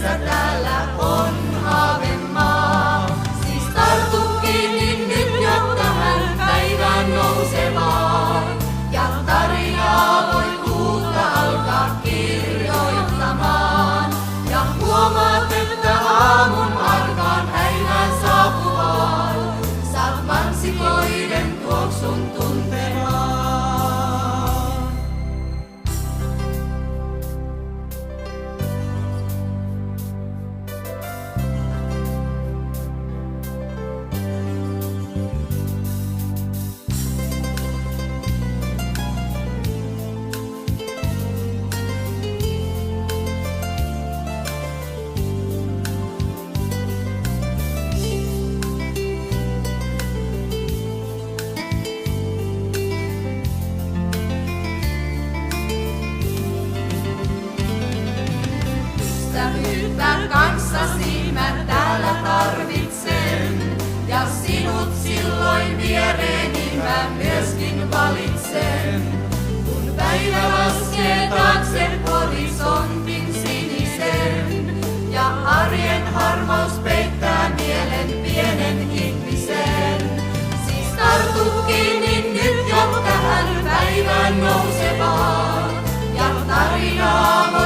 missä täällä on haavemaa. Siis tartu kiinni nyt jo tähän päivään nousevaan. Ja tarinaa voit uutta alkaa kirjoittamaan. Ja huomaat, että aamun arkaan päivään saapuvaan saat mansikoiden tuoksun tuntemaan. Yhtä kanssasi mä täällä tarvitsen, ja sinut silloin viereeni mä myöskin valitsen. Kun päivä laskee taakse horisontin sinisen, ja arjen harmaus peittää mielen pienen ihmisen. Siis tartu kiinni nyt jo tähän päivään nousevaan, ja tarinaa